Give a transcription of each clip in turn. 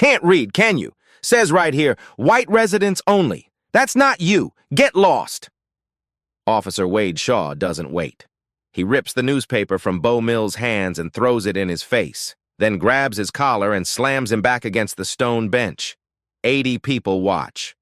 can't read, can you? Says right here, white residents only. That's not you. Get lost. Officer Wade Shaw doesn't wait. He rips the newspaper from Bo Mills' hands and throws it in his face, then grabs his collar and slams him back against the stone bench. 80 people watch.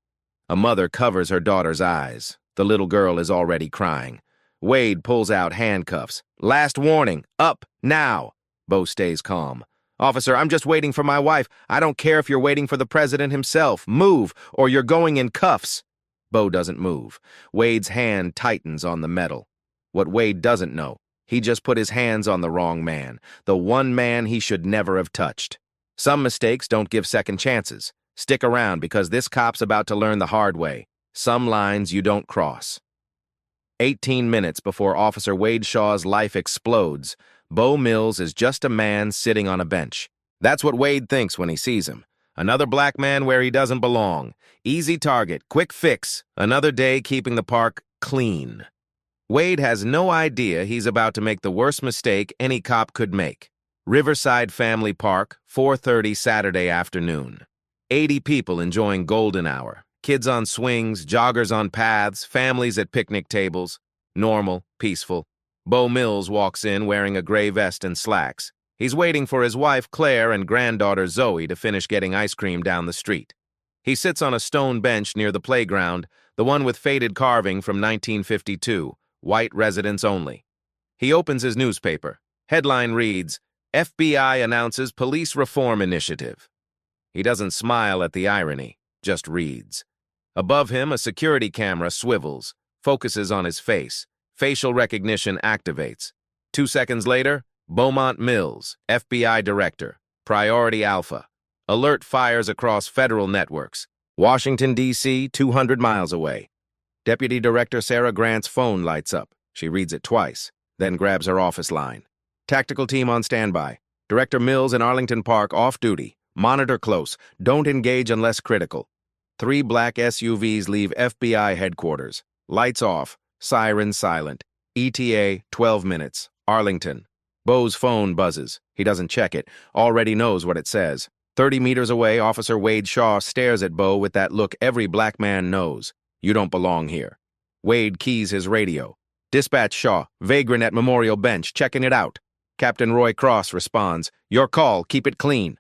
A mother covers her daughter's eyes. The little girl is already crying. Wade pulls out handcuffs. Last warning, up, now. Bo stays calm. Officer, I'm just waiting for my wife. I don't care if you're waiting for the president himself. Move, or you're going in cuffs. Bo doesn't move. Wade's hand tightens on the metal. What Wade doesn't know, he just put his hands on the wrong man, the one man he should never have touched. Some mistakes don't give second chances. Stick around because this cop's about to learn the hard way. Some lines you don't cross. 18 minutes before Officer Wade Shaw's life explodes, Bo Mills is just a man sitting on a bench. That's what Wade thinks when he sees him. Another black man where he doesn't belong. Easy target, quick fix, another day keeping the park clean. Wade has no idea he's about to make the worst mistake any cop could make. Riverside Family Park, 4:30 Saturday afternoon. 80 people enjoying golden hour. Kids on swings, joggers on paths, families at picnic tables. Normal, peaceful. Bo Mills walks in wearing a gray vest and slacks. He's waiting for his wife, Claire, and granddaughter, Zoe, to finish getting ice cream down the street. He sits on a stone bench near the playground, the one with faded carving from 1952, white residents only. He opens his newspaper. Headline reads, FBI announces police reform initiative. He doesn't smile at the irony, just reads. Above him, a security camera swivels, focuses on his face. Facial recognition activates. 2 seconds later, Beaumont Mills, FBI Director, Priority Alpha. Alert fires across federal networks. Washington, D.C., 200 miles away. Deputy Director Sarah Grant's phone lights up. She reads it twice, then grabs her office line. Tactical team on standby. Director Mills in Arlington Park off duty. Monitor close. Don't engage unless critical. 3 black SUVs leave FBI headquarters. Lights off. Siren silent. ETA, 12 minutes. Arlington. Bo's phone buzzes. He doesn't check it. Already knows what it says. 30 meters away, Officer Wade Shaw stares at Bo with that look every black man knows. You don't belong here. Wade keys his radio. Dispatch Shaw, vagrant at Memorial Bench, checking it out. Captain Roy Cross responds, your call, keep it clean.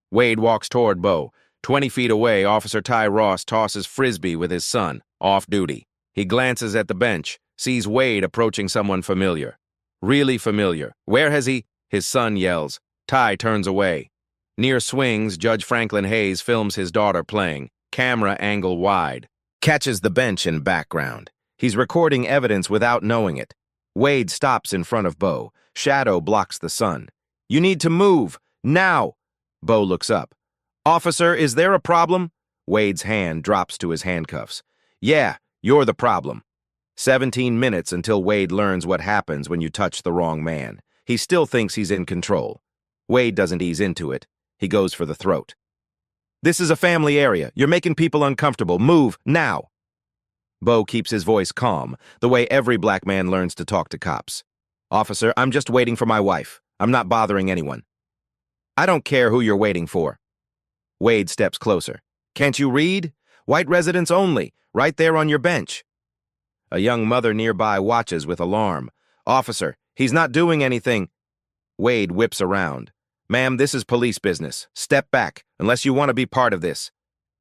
Wade walks toward Bo. 20 feet away, Officer Ty Ross tosses frisbee with his son, off duty. He glances at the bench, sees Wade approaching someone familiar. Really familiar. Where has he? His son yells. Ty turns away. Near swings, Judge Franklin Hayes films his daughter playing, camera angle wide. Catches the bench in background. He's recording evidence without knowing it. Wade stops in front of Bo. Shadow blocks the sun. You need to move. Now. Bo looks up. Officer, is there a problem? Wade's hand drops to his handcuffs. Yeah, you're the problem. 17 minutes until Wade learns what happens when you touch the wrong man. He still thinks he's in control. Wade doesn't ease into it. He goes for the throat. This is a family area. You're making people uncomfortable. Move, now. Bo keeps his voice calm, the way every black man learns to talk to cops. Officer, I'm just waiting for my wife. I'm not bothering anyone. I don't care who you're waiting for. Wade steps closer. Can't you read? White residents only, right there on your bench. A young mother nearby watches with alarm. Officer, he's not doing anything. Wade whips around. Ma'am, this is police business. Step back, unless you want to be part of this.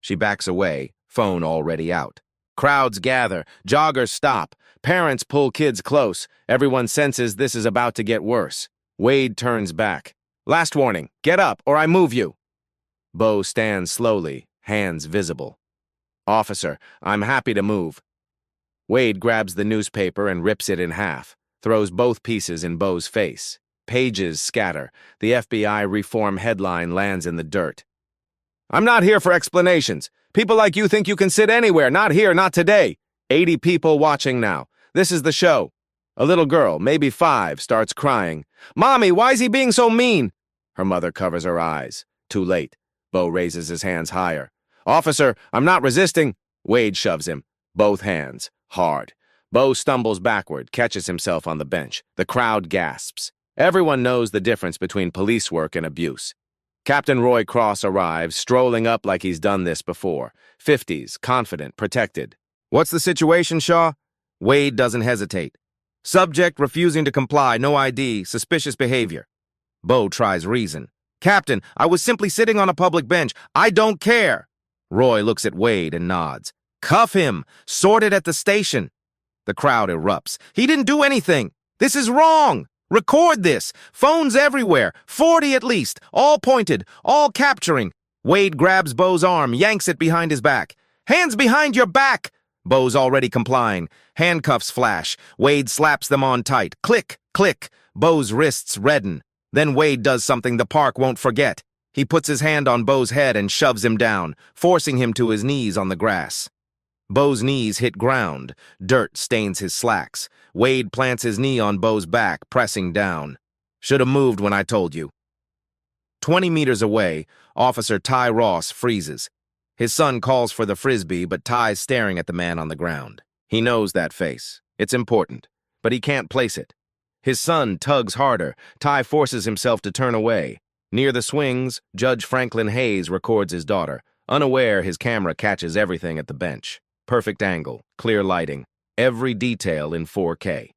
She backs away, phone already out. Crowds gather, joggers stop, parents pull kids close. Everyone senses this is about to get worse. Wade turns back. Last warning, get up or I move you. Bo stands slowly, hands visible. Officer, I'm happy to move. Wade grabs the newspaper and rips it in half, throws both pieces in Bo's face. Pages scatter. The FBI reform headline lands in the dirt. I'm not here for explanations. People like you think you can sit anywhere. Not here, not today. 80 people watching now. This is the show. A little girl, maybe 5, starts crying. Mommy, why is he being so mean? Her mother covers her eyes. Too late. Bo raises his hands higher. Officer, I'm not resisting. Wade shoves him. Both hands. Hard. Bo stumbles backward, catches himself on the bench. The crowd gasps. Everyone knows the difference between police work and abuse. Captain Roy Cross arrives, strolling up like he's done this before. 50s, confident, protected. What's the situation, Shaw? Wade doesn't hesitate. Subject refusing to comply, no ID, suspicious behavior. Bo tries reason. Captain, I was simply sitting on a public bench. I don't care. Roy looks at Wade and nods. Cuff him. Sort it at the station. The crowd erupts. He didn't do anything. This is wrong. Record this. Phones everywhere. 40 at least. All pointed. All capturing. Wade grabs Bo's arm, yanks it behind his back. Hands behind your back! Bo's already complying. Handcuffs flash. Wade slaps them on tight. Click, click. Bo's wrists redden. Then Wade does something the park won't forget. He puts his hand on Bo's head and shoves him down, forcing him to his knees on the grass. Bo's knees hit ground. Dirt stains his slacks. Wade plants his knee on Bo's back, pressing down. Should have moved when I told you. 20 meters away, Officer Ty Ross freezes. His son calls for the frisbee, but Ty's staring at the man on the ground. He knows that face. It's important, but he can't place it. His son tugs harder. Ty forces himself to turn away. Near the swings, Judge Franklin Hayes records his daughter. Unaware, his camera catches everything at the bench. Perfect angle, clear lighting, every detail in 4K.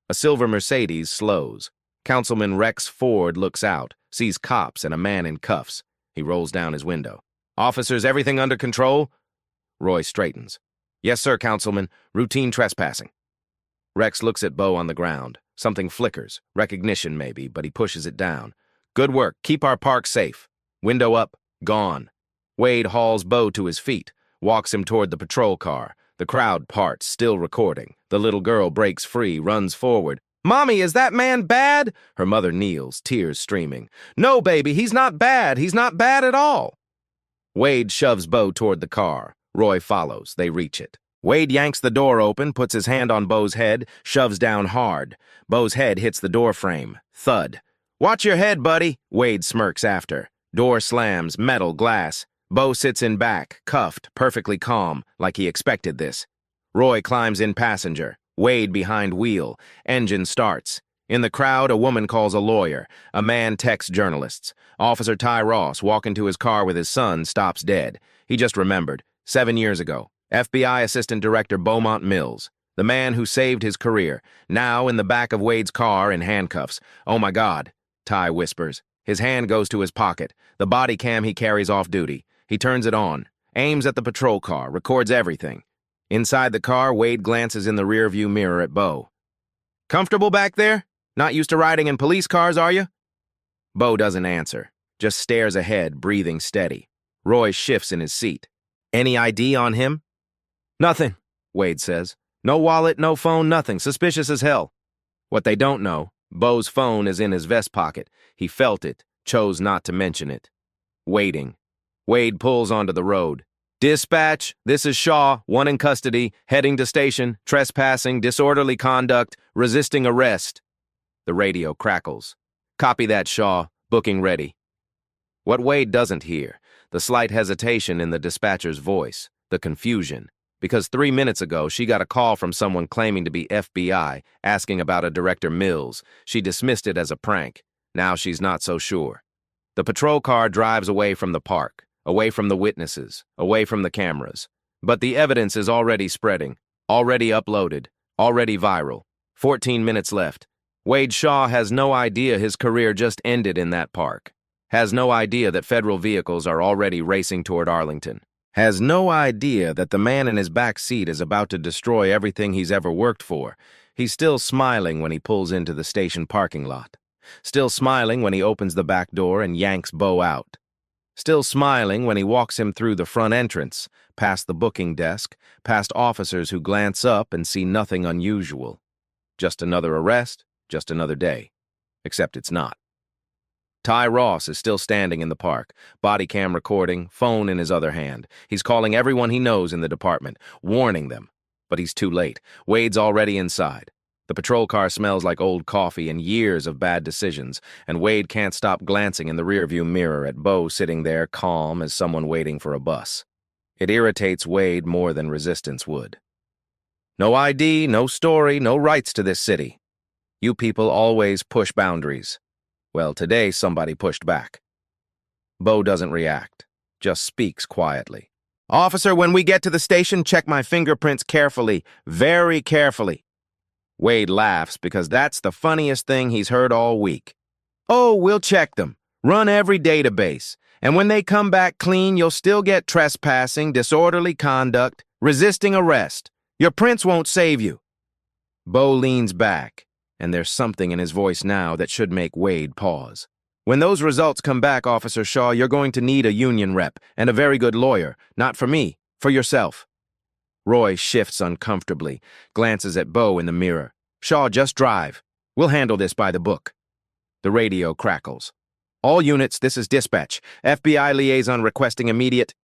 A silver Mercedes slows. Councilman Rex Ford looks out, sees cops and a man in cuffs. He rolls down his window. Officers, everything under control? Roy straightens. Yes, sir, Councilman. Routine trespassing. Rex looks at Bo on the ground. Something flickers. Recognition, maybe, but he pushes it down. Good work. Keep our park safe. Window up. Gone. Wade hauls Bo to his feet, walks him toward the patrol car. The crowd parts, still recording. The little girl breaks free, runs forward. Mommy, is that man bad? Her mother kneels, tears streaming. No, baby, he's not bad. He's not bad at all. Wade shoves Bo toward the car. Roy follows. They reach it. Wade yanks the door open, puts his hand on Bo's head, shoves down hard. Bo's head hits the door frame. Thud. Watch your head, buddy. Wade smirks after. Door slams, metal, glass. Bo sits in back, cuffed, perfectly calm, like he expected this. Roy climbs in passenger. Wade behind wheel. Engine starts. In the crowd, a woman calls a lawyer. A man texts journalists. Officer Ty Ross, walking to his car with his son, stops dead. He just remembered. 7 years ago. FBI Assistant Director Beaumont Mills. The man who saved his career. Now in the back of Wade's car in handcuffs. Oh my God, Ty whispers. His hand goes to his pocket. The body cam he carries off duty. He turns it on. Aims at the patrol car. Records everything. Inside the car, Wade glances in the rearview mirror at Bo. Comfortable back there? Not used to riding in police cars, are you? Bo doesn't answer. Just stares ahead, breathing steady. Roy shifts in his seat. Any ID on him? Nothing, Wade says. No wallet, no phone, nothing. Suspicious as hell. What they don't know, Bo's phone is in his vest pocket. He felt it, chose not to mention it. Waiting. Wade pulls onto the road. Dispatch, this is Shaw, one in custody, heading to station, trespassing, disorderly conduct, resisting arrest. The radio crackles. Copy that, Shaw. Booking ready. What Wade doesn't hear, the slight hesitation in the dispatcher's voice, the confusion. Because 3 minutes ago, she got a call from someone claiming to be FBI, asking about a Director Mills. She dismissed it as a prank. Now she's not so sure. The patrol car drives away from the park, away from the witnesses, away from the cameras. But the evidence is already spreading, already uploaded, already viral. 14 minutes left. Wade Shaw has no idea his career just ended in that park. Has no idea that federal vehicles are already racing toward Arlington. Has no idea that the man in his back seat is about to destroy everything he's ever worked for. He's still smiling when he pulls into the station parking lot. Still smiling when he opens the back door and yanks Bo out. Still smiling when he walks him through the front entrance, past the booking desk, past officers who glance up and see nothing unusual. Just another arrest, just another day. Except it's not. Ty Ross is still standing in the park, body cam recording, phone in his other hand. He's calling everyone he knows in the department, warning them. But he's too late. Wade's already inside. The patrol car smells like old coffee and years of bad decisions, and Wade can't stop glancing in the rearview mirror at Bo sitting there calm as someone waiting for a bus. It irritates Wade more than resistance would. No ID, no story, no rights to this city. You people always push boundaries. Well, today somebody pushed back. Bo doesn't react, just speaks quietly. Officer, when we get to the station, check my fingerprints carefully, very carefully. Wade laughs because that's the funniest thing he's heard all week. Oh, we'll check them. Run every database. And when they come back clean, you'll still get trespassing, disorderly conduct, resisting arrest. Your prints won't save you. Bo leans back, and there's something in his voice now that should make Wade pause. When those results come back, Officer Shaw, you're going to need a union rep and a very good lawyer. Not for me, for yourself. Roy shifts uncomfortably, glances at Bo in the mirror. Shaw, just drive. We'll handle this by the book. The radio crackles. All units, this is dispatch. FBI liaison requesting immediate...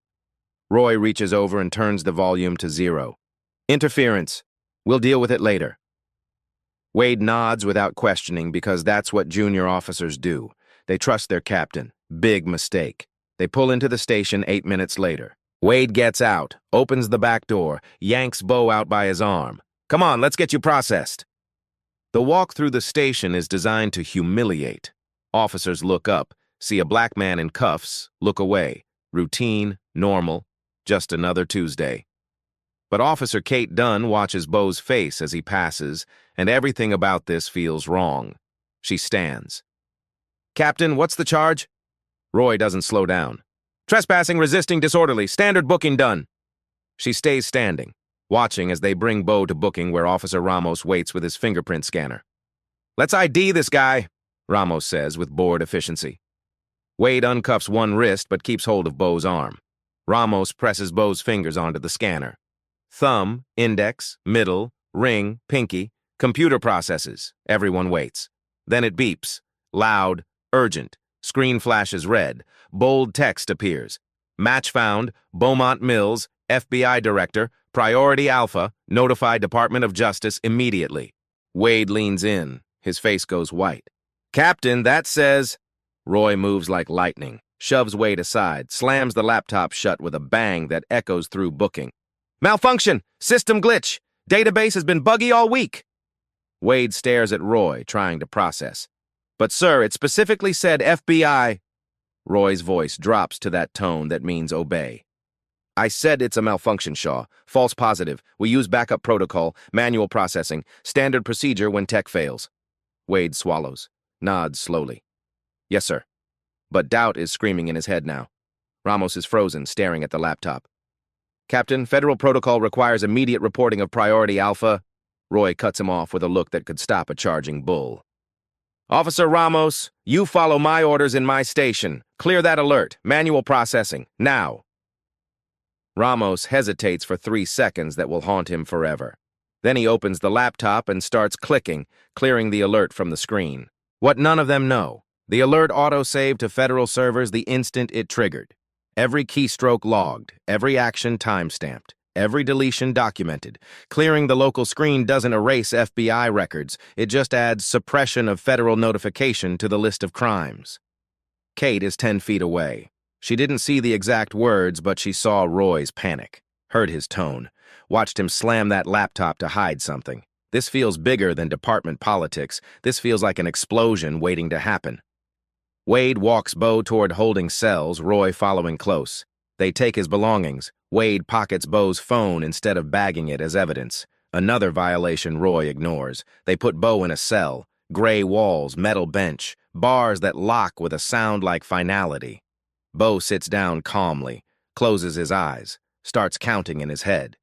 Roy reaches over and turns the volume to 0. Interference. We'll deal with it later. Wade nods without questioning because that's what junior officers do. They trust their captain. Big mistake. They pull into the station 8 minutes later. Wade gets out, opens the back door, yanks Bo out by his arm. Come on, let's get you processed. The walk through the station is designed to humiliate. Officers look up, see a black man in cuffs, look away. Routine, normal, just another Tuesday. But Officer Kate Dunn watches Bo's face as he passes, and everything about this feels wrong. She stands. Captain, what's the charge? Roy doesn't slow down. Trespassing, resisting, disorderly, standard booking done. She stays standing, watching as they bring Bo to booking where Officer Ramos waits with his fingerprint scanner. Let's ID this guy, Ramos says with bored efficiency. Wade uncuffs one wrist but keeps hold of Bo's arm. Ramos presses Bo's fingers onto the scanner. Thumb, index, middle, ring, pinky, computer processes. Everyone waits. Then it beeps. Loud, urgent. Screen flashes red. Bold text appears. Match found, Beaumont Mills, FBI Director, Priority Alpha, notify Department of Justice immediately. Wade leans in. His face goes white. Captain, that says... Roy moves like lightning, shoves Wade aside, slams the laptop shut with a bang that echoes through booking. Malfunction! System glitch! Database has been buggy all week! Wade stares at Roy, trying to process. But sir, it specifically said FBI... Roy's voice drops to that tone that means obey. I said it's a malfunction, Shaw. False positive. We use backup protocol, manual processing, standard procedure when tech fails. Wade swallows, nods slowly. Yes, sir. But doubt is screaming in his head now. Ramos is frozen, staring at the laptop. Captain, federal protocol requires immediate reporting of Priority Alpha. Roy cuts him off with a look that could stop a charging bull. Officer Ramos, you follow my orders in my station. Clear that alert. Manual processing. Now. Ramos hesitates for 3 seconds that will haunt him forever. Then he opens the laptop and starts clicking, clearing the alert from the screen. What none of them know. The alert auto-saved to federal servers the instant it triggered. Every keystroke logged, every action time-stamped, every deletion documented. Clearing the local screen doesn't erase FBI records, it just adds suppression of federal notification to the list of crimes. Kate is 10 feet away. She didn't see the exact words, but she saw Roy's panic, heard his tone, watched him slam that laptop to hide something. This feels bigger than department politics. This feels like an explosion waiting to happen. Wade walks Bo toward holding cells, Roy following close. They take his belongings. Wade pockets Bo's phone instead of bagging it as evidence. Another violation Roy ignores. They put Bo in a cell. Gray walls, metal bench, bars that lock with a sound like finality. Bo sits down calmly, closes his eyes, starts counting in his head.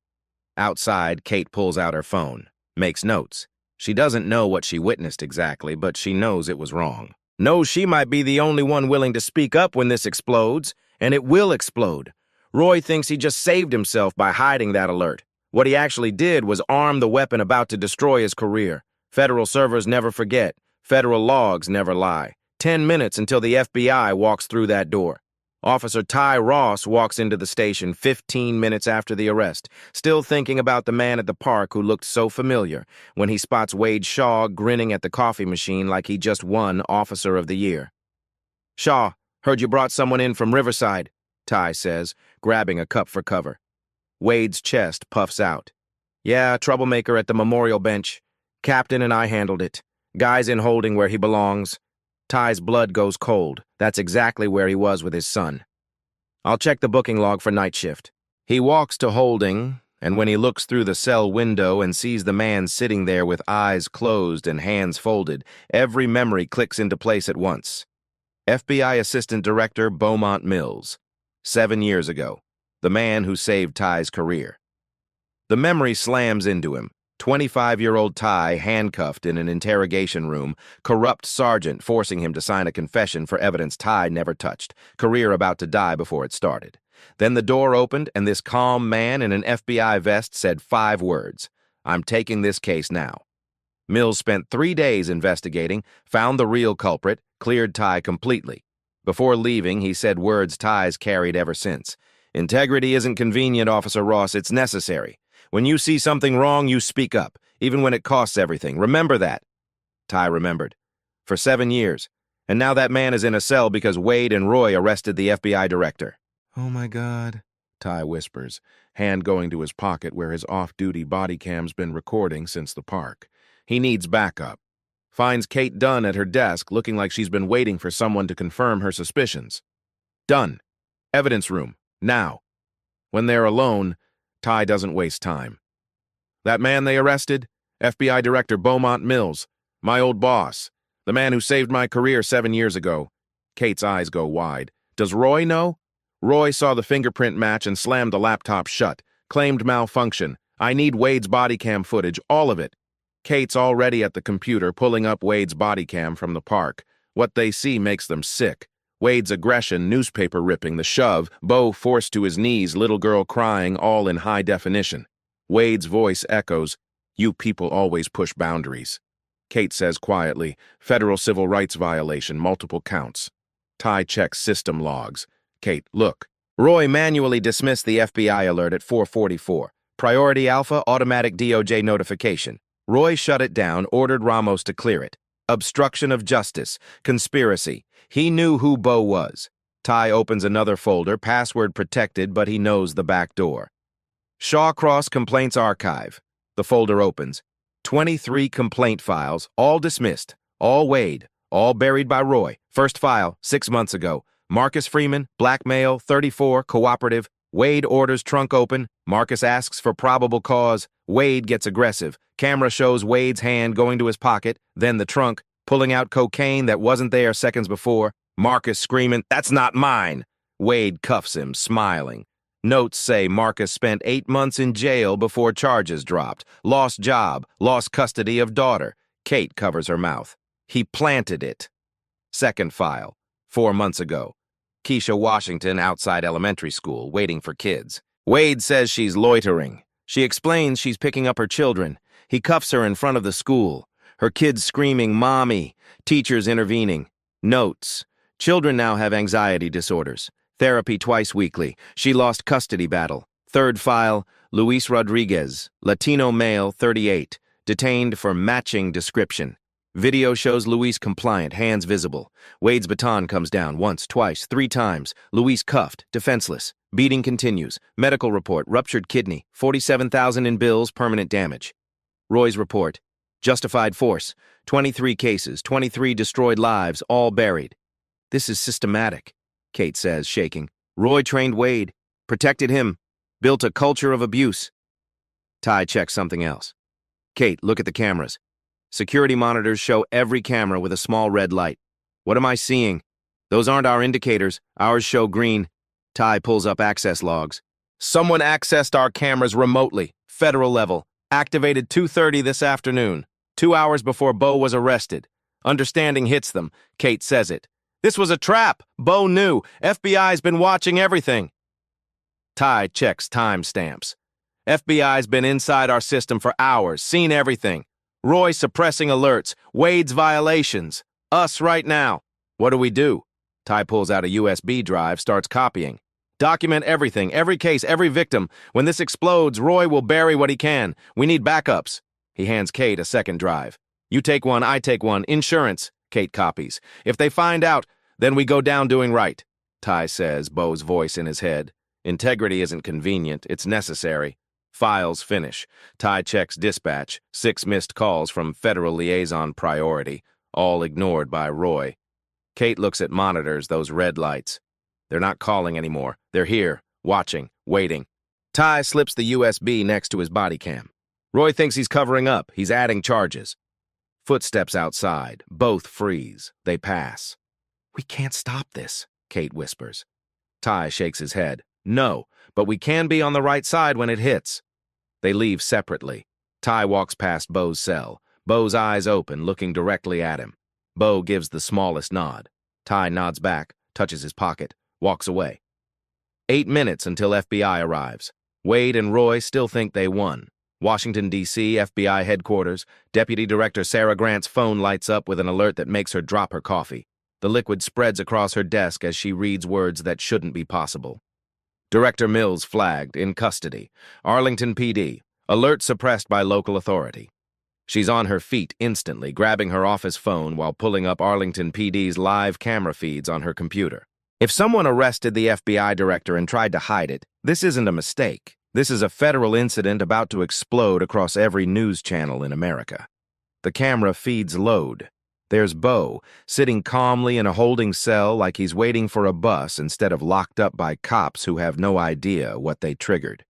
Outside, Kate pulls out her phone, makes notes. She doesn't know what she witnessed exactly, but she knows it was wrong. Knows she might be the only one willing to speak up when this explodes, and it will explode. Roy thinks he just saved himself by hiding that alert. What he actually did was arm the weapon about to destroy his career. Federal servers never forget. Federal logs never lie. 10 minutes until the FBI walks through that door. Officer Ty Ross walks into the station 15 minutes after the arrest, still thinking about the man at the park who looked so familiar, when he spots Wade Shaw grinning at the coffee machine like he just won Officer of the Year. Shaw, heard you brought someone in from Riverside, Ty says, grabbing a cup for cover. Wade's chest puffs out. Yeah, troublemaker at the memorial bench. Captain and I handled it. Guy's in holding where he belongs. Ty's blood goes cold. That's exactly where he was with his son. I'll check the booking log for night shift. He walks to Holding, and when he looks through the cell window and sees the man sitting there with eyes closed and hands folded, every memory clicks into place at once. FBI Assistant Director Beaumont Mills. 7 years ago. The man who saved Ty's career. The memory slams into him. 25-year-old Ty handcuffed in an interrogation room, corrupt sergeant forcing him to sign a confession for evidence Ty never touched, career about to die before it started. Then the door opened and this calm man in an FBI vest said 5 words, "I'm taking this case now." Mills spent 3 days investigating, found the real culprit, cleared Ty completely. Before leaving, he said words Ty's carried ever since. "Integrity isn't convenient, Officer Ross, it's necessary. When you see something wrong, you speak up, even when it costs everything. Remember that." Ty remembered. For 7 years. And now that man is in a cell because Wade and Roy arrested the FBI director. "Oh my God," Ty whispers, hand going to his pocket where his off-duty body cam's been recording since the park. He needs backup. Finds Kate Dunn at her desk, looking like she's been waiting for someone to confirm her suspicions. "Dunn. Evidence room. Now." When they're alone, Ty doesn't waste time. "That man they arrested? FBI Director Beaumont Mills. My old boss. The man who saved my career 7 years ago." Kate's eyes go wide. "Does Roy know?" "Roy saw the fingerprint match and slammed the laptop shut. Claimed malfunction. I need Wade's body cam footage, all of it." Kate's already at the computer pulling up Wade's body cam from the park. What they see makes them sick. Wade's aggression, newspaper ripping, the shove, Beau forced to his knees, little girl crying, all in high definition. Wade's voice echoes, "You people always push boundaries." Kate says quietly, "Federal civil rights violation, multiple counts." Ty checks system logs. "Kate, look." Roy manually dismissed the FBI alert at 4:44. Priority Alpha, automatic DOJ notification. Roy shut it down, ordered Ramos to clear it. Obstruction of justice, conspiracy. He knew who Beau was. Ty opens another folder, password protected, but he knows the back door. Shawcross Complaints Archive. The folder opens. 23 complaint files, all dismissed, all Wade, all buried by Roy. First file, 6 months ago. Marcus Freeman, blackmail, 34, cooperative. Wade orders trunk open. Marcus asks for probable cause. Wade gets aggressive. Camera shows Wade's hand going to his pocket, then the trunk, pulling out cocaine that wasn't there seconds before. Marcus screaming, "That's not mine!" Wade cuffs him, smiling. Notes say Marcus spent 8 months in jail before charges dropped. Lost job, lost custody of daughter. Kate covers her mouth. He planted it. Second file, 4 months ago. Keisha Washington outside elementary school, waiting for kids. Wade says she's loitering. She explains she's picking up her children. He cuffs her in front of the school. Her kids screaming, "Mommy!" Teachers intervening. Notes. Children now have anxiety disorders. Therapy twice weekly. She lost custody battle. Third file, Luis Rodriguez, Latino male, 38. Detained for matching description. Video shows Luis compliant, hands visible. Wade's baton comes down once, twice, 3 times. Luis cuffed, defenseless. Beating continues. Medical report, ruptured kidney, 47,000 in bills, permanent damage. Roy's report, justified force, 23 cases, 23 destroyed lives, all buried. "This is systematic," Kate says, shaking. "Roy trained Wade, protected him, built a culture of abuse." Ty checks something else. "Kate, look at the cameras. Security monitors show every camera with a small red light. What am I seeing? Those aren't our indicators. Ours show green." Ty pulls up access logs. "Someone accessed our cameras remotely, federal level. Activated 2:30 this afternoon, 2 hours before Beau was arrested. Understanding hits them. Kate says it. This was a trap. Beau knew. FBI's been watching everything." Ty checks timestamps. "FBI's been inside our system for hours, seen everything. Roy suppressing alerts, Wade's violations. Us right now. What do we do?" Ty pulls out a USB drive, starts copying. "Document everything, every case, every victim. When this explodes, Roy will bury what he can. We need backups." He hands Kate a second drive. "You take one, I take one. Insurance," Kate copies. "If they find out, then we go down doing right," Ty says, Beau's voice in his head. "Integrity isn't convenient, it's necessary." Files finish. Ty checks dispatch. 6 missed calls from Federal Liaison Priority, all ignored by Roy. Kate looks at monitors, those red lights. They're not calling anymore. They're here, watching, waiting. Ty slips the USB next to his body cam. Roy thinks he's covering up. He's adding charges. Footsteps outside. Both freeze. They pass. "We can't stop this," Kate whispers. Ty shakes his head. "No, but we can be on the right side when it hits." They leave separately. Ty walks past Bo's cell. Bo's eyes open, looking directly at him. Bo gives the smallest nod. Ty nods back, touches his pocket, walks away. 8 minutes until FBI arrives. Wade and Roy still think they won. Washington, D.C., FBI headquarters. Deputy Director Sarah Grant's phone lights up with an alert that makes her drop her coffee. The liquid spreads across her desk as she reads words that shouldn't be possible. Director Mills flagged, in custody. Arlington PD. Alert suppressed by local authority. She's on her feet instantly, grabbing her office phone while pulling up Arlington PD's live camera feeds on her computer. If someone arrested the FBI director and tried to hide it, this isn't a mistake. This is a federal incident about to explode across every news channel in America. The camera feeds load. There's Bo, sitting calmly in a holding cell like he's waiting for a bus instead of locked up by cops who have no idea what they triggered.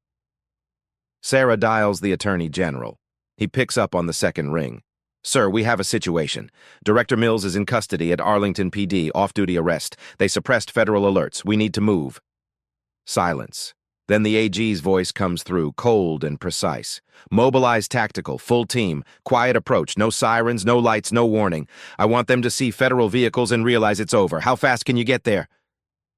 Sarah dials the Attorney General. He picks up on the second ring. "Sir, we have a situation. Director Mills is in custody at Arlington PD, off-duty arrest. They suppressed federal alerts. We need to move." Silence. Then the AG's voice comes through, cold and precise. "Mobilize tactical, full team, quiet approach, no sirens, no lights, no warning. I want them to see federal vehicles and realize it's over. How fast can you get there?"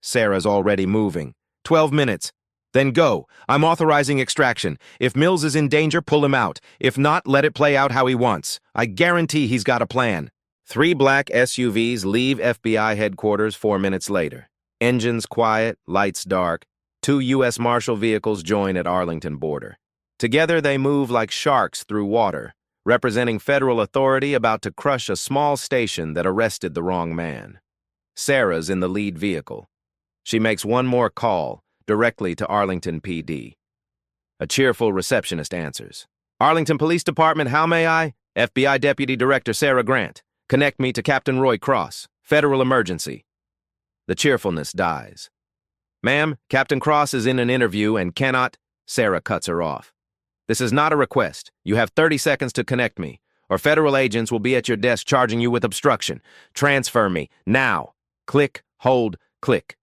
Sarah's already moving. 12 minutes. "Then go. I'm authorizing extraction. If Mills is in danger, pull him out. If not, let it play out how he wants. I guarantee he's got a plan." 3 black SUVs leave FBI headquarters 4 minutes later. Engines quiet, lights dark. 2 U.S. Marshal vehicles join at Arlington border. Together they move like sharks through water, representing federal authority about to crush a small station that arrested the wrong man. Sarah's in the lead vehicle. She makes one more call, directly to Arlington PD. A cheerful receptionist answers. "Arlington Police Department, how may I?" "FBI Deputy Director Sarah Grant. Connect me to Captain Roy Cross. Federal emergency." The cheerfulness dies. "Ma'am, Captain Cross is in an interview and cannot—" Sarah cuts her off. "This is not a request. You have 30 seconds to connect me, or federal agents will be at your desk charging you with obstruction. Transfer me, now." Click, hold, click.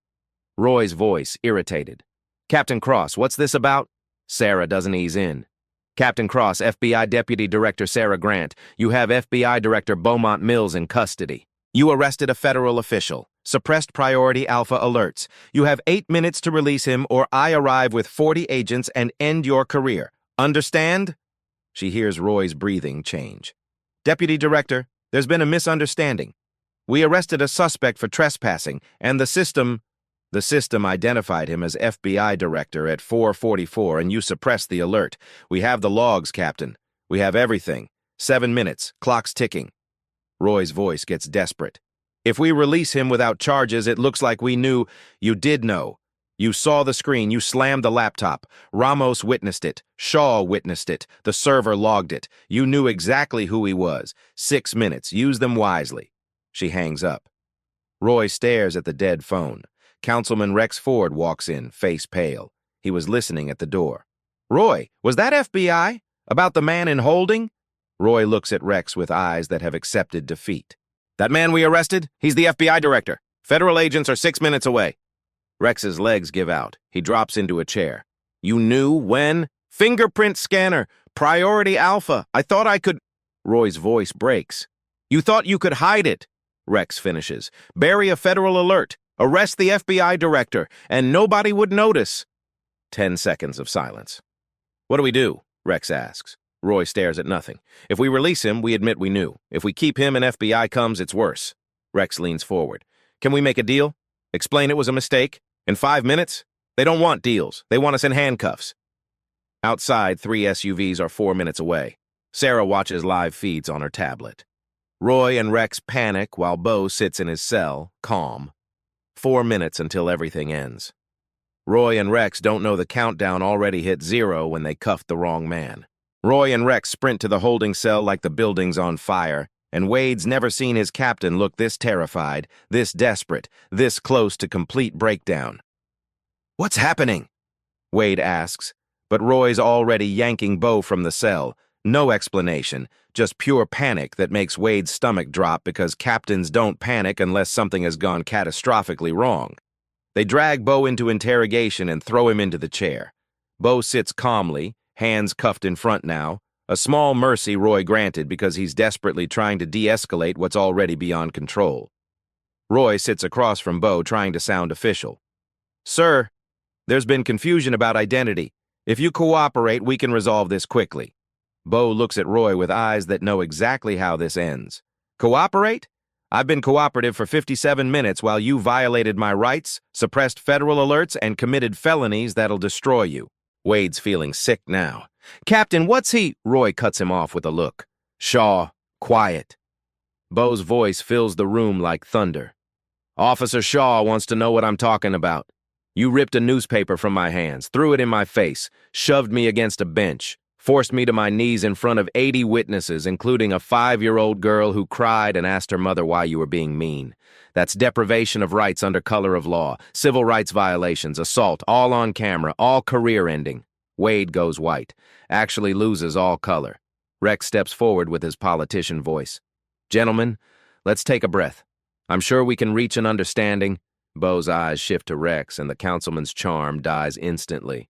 Roy's voice, irritated. "Captain Cross, what's this about?" Sarah doesn't ease in. "Captain Cross, FBI Deputy Director Sarah Grant. You have FBI Director Beaumont Mills in custody. You arrested a federal official. Suppressed priority alpha alerts. You have 8 minutes to release him or I arrive with 40 agents and end your career. Understand?" She hears Roy's breathing change. "Deputy Director, there's been a misunderstanding. We arrested a suspect for trespassing, and the system identified him as FBI Director at 4:44, and you suppressed the alert. We have the logs, Captain. We have everything. 7 minutes. Clock's ticking." Roy's voice gets desperate. "If we release him without charges, it looks like we knew. You did know. You saw the screen. You slammed the laptop. Ramos witnessed it. Shaw witnessed it. The server logged it. You knew exactly who he was. 6 minutes. Use them wisely." She hangs up. Roy stares at the dead phone. Councilman Rex Ford walks in, face pale. He was listening at the door. "Roy, was that FBI? About the man in holding?" Roy looks at Rex with eyes that have accepted defeat. "That man we arrested? He's the FBI director. Federal agents are 6 minutes away." Rex's legs give out. He drops into a chair. "You knew when?" "Fingerprint scanner. Priority alpha. I thought I could—" Roy's voice breaks. "You thought you could hide it," Rex finishes. "Bury a federal alert. Arrest the FBI director, and nobody would notice." 10 seconds of silence. "What do we do?" Rex asks. Roy stares at nothing. "If we release him, we admit we knew. If we keep him and FBI comes, it's worse." Rex leans forward. "Can we make a deal? Explain it was a mistake? In 5 minutes? They don't want deals. They want us in handcuffs." Outside, 3 SUVs are 4 minutes away. Sarah watches live feeds on her tablet. Roy and Rex panic while Bo sits in his cell, calm. 4 minutes until everything ends. Roy and Rex don't know the countdown already hit 0 when they cuffed the wrong man. Roy and Rex sprint to the holding cell like the building's on fire. and Wade's never seen his captain look this terrified, this desperate, this close to complete breakdown. "What's happening?" Wade asks, but Roy's already yanking Bo from the cell. No explanation, just pure panic that makes Wade's stomach drop because captains don't panic unless something has gone catastrophically wrong. They drag Bo into interrogation and throw him into the chair. Bo sits calmly, hands cuffed in front now, a small mercy Roy granted because he's desperately trying to de-escalate what's already beyond control. Roy sits across from Bo trying to sound official. "Sir, there's been confusion about identity. If you cooperate, we can resolve this quickly." Bo looks at Roy with eyes that know exactly how this ends. "Cooperate? I've been cooperative for 57 minutes while you violated my rights, suppressed federal alerts, and committed felonies that'll destroy you." Wade's feeling sick now. "Captain, what's he—" Roy cuts him off with a look. "Shaw, quiet." Bo's voice fills the room like thunder. "Officer Shaw wants to know what I'm talking about. You ripped a newspaper from my hands, threw it in my face, shoved me against a bench, forced me to my knees in front of 80 witnesses, including a 5-year-old girl who cried and asked her mother why you were being mean. That's deprivation of rights under color of law, civil rights violations, assault, all on camera, all career-ending." Wade goes white, actually loses all color. Rex steps forward with his politician voice. "Gentlemen, let's take a breath. I'm sure we can reach an understanding." Bo's eyes shift to Rex, and the councilman's charm dies instantly.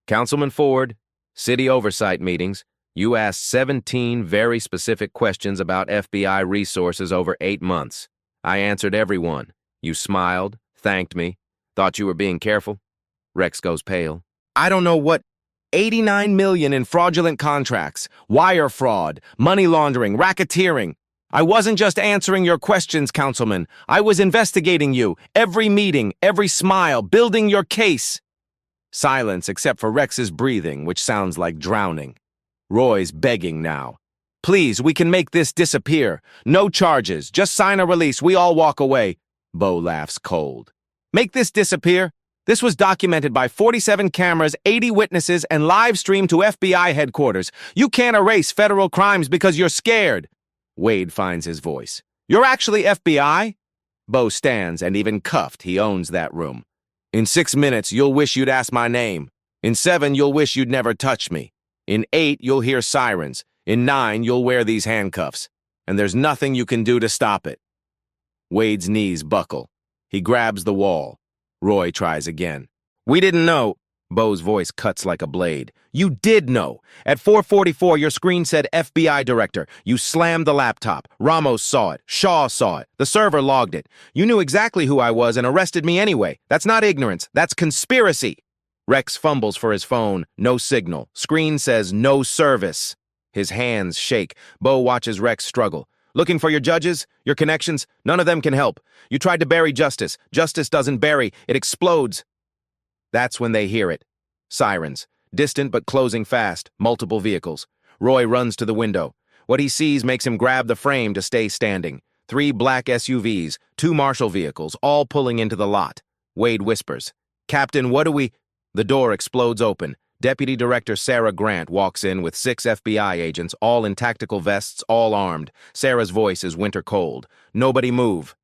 "Councilman Ford, city oversight meetings, you asked 17 very specific questions about FBI resources over 8 months. I answered every one. You smiled, thanked me, thought you were being careful." Rex goes pale. "I don't know what— 89 million in fraudulent contracts, wire fraud, money laundering, racketeering. I wasn't just answering your questions, Councilman. I was investigating you, every meeting, every smile, building your case." Silence except for Rex's breathing, which sounds like drowning. Roy's begging now. "Please, we can make this disappear. No charges. Just sign a release. We all walk away." Bo laughs cold. "Make this disappear? This was documented by 47 cameras, 80 witnesses, and live streamed to FBI headquarters. You can't erase federal crimes because you're scared." Wade finds his voice. "You're actually FBI?" Bo stands, and even cuffed, he owns that room. "In 6 minutes, you'll wish you'd asked my name. In 7, you'll wish you'd never touched me. In 8, you'll hear sirens. In 9, you'll wear these handcuffs. And there's nothing you can do to stop it." Wade's knees buckle. He grabs the wall. Roy tries again. "We didn't know." Bo's voice cuts like a blade. "You did know. At 4:44, your screen said FBI director. You slammed the laptop. Ramos saw it. Shaw saw it. The server logged it. You knew exactly who I was and arrested me anyway. That's not ignorance. That's conspiracy." Rex fumbles for his phone. No signal. Screen says no service. His hands shake. Bo watches Rex struggle. "Looking for your judges? Your connections? None of them can help. You tried to bury justice. Justice doesn't bury. It explodes." That's when they hear it. Sirens. Distant but closing fast. Multiple vehicles. Roy runs to the window. What he sees makes him grab the frame to stay standing. 3 black SUVs, 2 marshal vehicles, all pulling into the lot. Wade whispers, "Captain, what do we—" The door explodes open. Deputy Director Sarah Grant walks in with 6 FBI agents, all in tactical vests, all armed. Sarah's voice is winter cold. "Nobody move."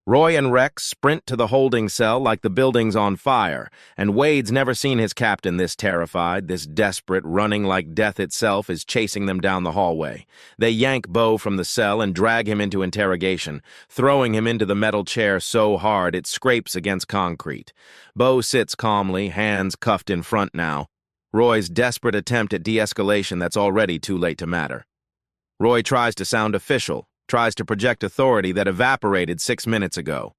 Roy and Rex sprint to the holding cell like the building's on fire, and Wade's never seen his captain this terrified, this desperate, running like death itself is chasing them down the hallway. They yank Bo from the cell and drag him into interrogation, throwing him into the metal chair so hard it scrapes against concrete. Bo sits calmly, hands cuffed in front now. Roy's desperate attempt at de-escalation that's already too late to matter. Roy tries to sound official, tries to project authority that evaporated 6 minutes ago.